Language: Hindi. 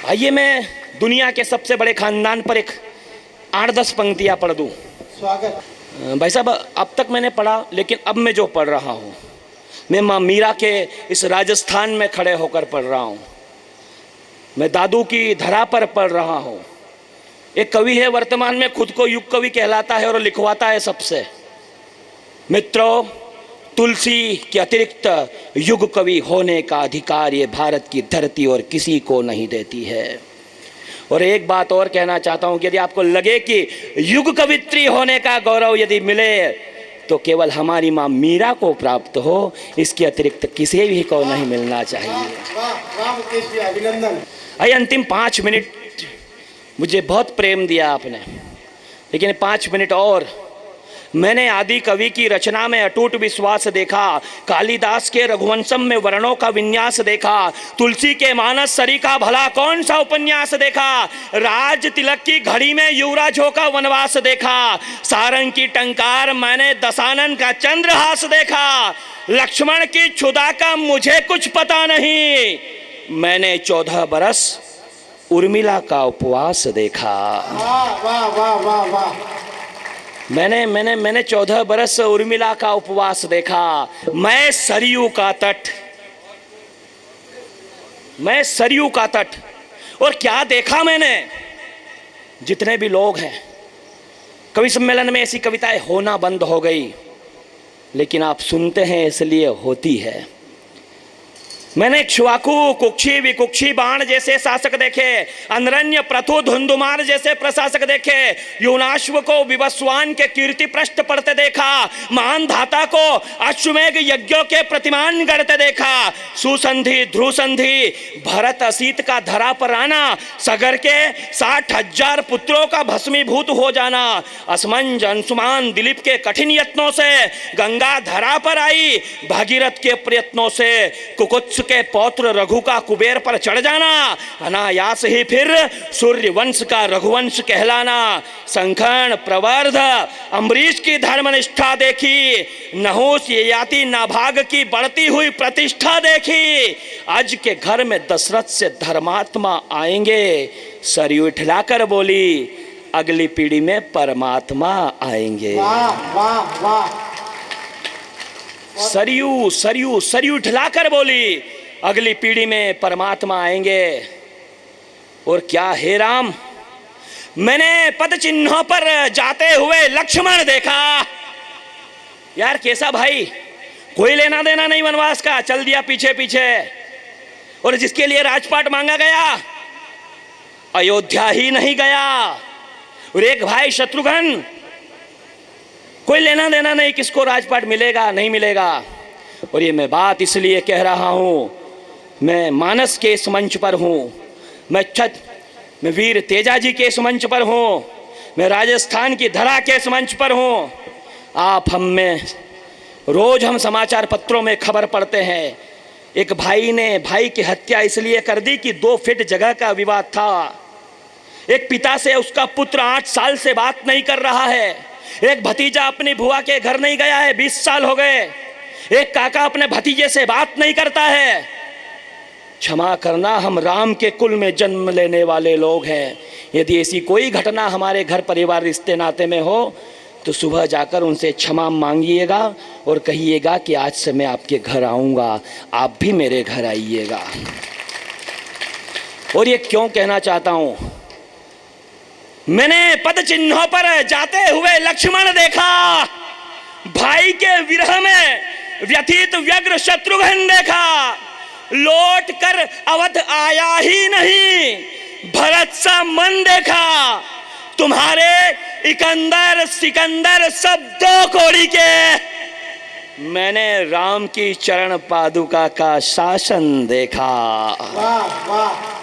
आइए मैं दुनिया के सबसे बड़े खानदान पर एक 8-10 पंक्तियाँ पढ़ दूँ। स्वागत। भाई साहब, अब तक मैंने पढ़ा, लेकिन अब मैं जो पढ़ रहा हूँ, मैं माँ मीरा के इस राजस्थान में खड़े होकर पढ़ रहा हूँ। मैं दादू की धरा पर पढ़ रहा हूँ। एक कवि है, वर्तमान में खुद को युग कवि कहलाता है और लिखवाता है सबसे। मित्रों, तुलसी के अतिरिक्त युग कवि होने का अधिकार ये भारत की धरती और किसी को नहीं देती है। और एक बात और कहना चाहता हूँ कि यदि आपको लगे कि युग कवित्री होने का गौरव यदि मिले तो केवल हमारी माँ मीरा को प्राप्त हो, इसके अतिरिक्त किसी भी को नहीं मिलना चाहिए। अभिनंदन। आइए, अंतिम 5 मिनट, मुझे बहुत प्रेम दिया आपने, लेकिन 5 मिनट और। मैंने आदि कवि की रचना में अटूट विश्वास देखा, कालिदास के रघुवंशम में वर्णों का विन्यास देखा, तुलसी के मानस सरी का भला कौन सा उपन्यास देखा, राज तिलक की घड़ी में युवराजों का वनवास देखा, सारंग की टंकार मैंने दशानन का चंद्रहास देखा, लक्ष्मण की क्षुधा का मुझे कुछ पता नहीं, मैंने 14 बरस उर्मिला का उपवास देखा। वाह वाह वाह वाह वाह। मैंने 14 बरस उर्मिला का उपवास देखा। मैं सरयू का तट। और क्या देखा मैंने? जितने भी लोग हैं, कवि सम्मेलन में ऐसी कविताएं होना बंद हो गई, लेकिन आप सुनते हैं इसलिए होती है। मैंने इक्ष्वाकु, कुक्षी, विकुक्षी बाण जैसे शासक देखे, अनरण्य, प्रथु, धुंधुमार जैसे प्रशासक देखे, यूनाश्व को विवस्वान के कीर्ति पृष्ठ पढ़ते देखा, महान धाता को अश्वमेघ यज्ञों के प्रतिमान गढ़ते देखा, सुसंधि, ध्रुसंधि, भरत असीत का धरा पर आना, सगर के 60,000 पुत्रों का भस्मीभूत हो जाना, असमंज, अंशुमान, दिलीप के कठिन यत्नों से गंगा धरा पर आई, भागीरथ के प्रयत्नों से कुकुत्स के पौत्र रघु का कुबेर पर चढ़ जाना, अनायास ही फिर सूर्य वंश का रघुवंश कहलाना, संखन, प्रवर्ध, अम्बरीश की धर्मनिष्ठा देखी, नहुस, ययाति, नाभाग की बढ़ती हुई प्रतिष्ठा देखी, आज के घर में दशरथ से धर्मात्मा आएंगे, सरयू इठलाकर बोली, अगली पीढ़ी में परमात्मा आएंगे। वाह वाह वाह। सरयू सरयू सरयू ढलाकर बोली, अगली पीढ़ी में परमात्मा आएंगे। और क्या हे राम, मैंने पद चिन्हों पर जाते हुए लक्ष्मण देखा। यार कैसा भाई, कोई लेना देना नहीं वनवास का, चल दिया पीछे पीछे। और जिसके लिए राजपाट मांगा गया, अयोध्या ही नहीं गया। और एक भाई शत्रुघ्न, कोई लेना देना नहीं किसको राजपाट मिलेगा नहीं मिलेगा। और ये मैं बात इसलिए कह रहा हूँ, मैं मानस के इस मंच पर हूँ, मैं वीर तेजा जी के इस मंच पर हूँ, मैं राजस्थान की धरा के इस मंच पर हूँ। आप हम में रोज हम समाचार पत्रों में खबर पढ़ते हैं, एक भाई ने भाई की हत्या इसलिए कर दी कि 2 फीट जगह का विवाद था। एक पिता से उसका पुत्र 8 साल से बात नहीं कर रहा है। एक भतीजा अपनी बुआ के घर नहीं गया है, 20 साल हो गए। एक काका अपने भतीजे से बात नहीं करता है। क्षमा करना, हम राम के कुल में जन्म लेने वाले लोग हैं। यदि ऐसी कोई घटना हमारे घर परिवार रिश्ते नाते में हो तो सुबह जाकर उनसे क्षमा मांगिएगा और कहिएगा कि आज से मैं आपके घर आऊँगा, आप भी मेरे घर आइएगा। और ये क्यों कहना चाहता हूँ, मैंने पद चिन्हों पर जाते हुए लक्ष्मण देखा, भाई के विरह में व्यथित व्यग्र शत्रुघ्न देखा, लौट कर अवध आया ही नहीं, भरत सा मन देखा, तुम्हारे इकंदर सिकंदर सब 2 कोड़ी के, मैंने राम की चरण पादुका का शासन देखा। वाह वाह।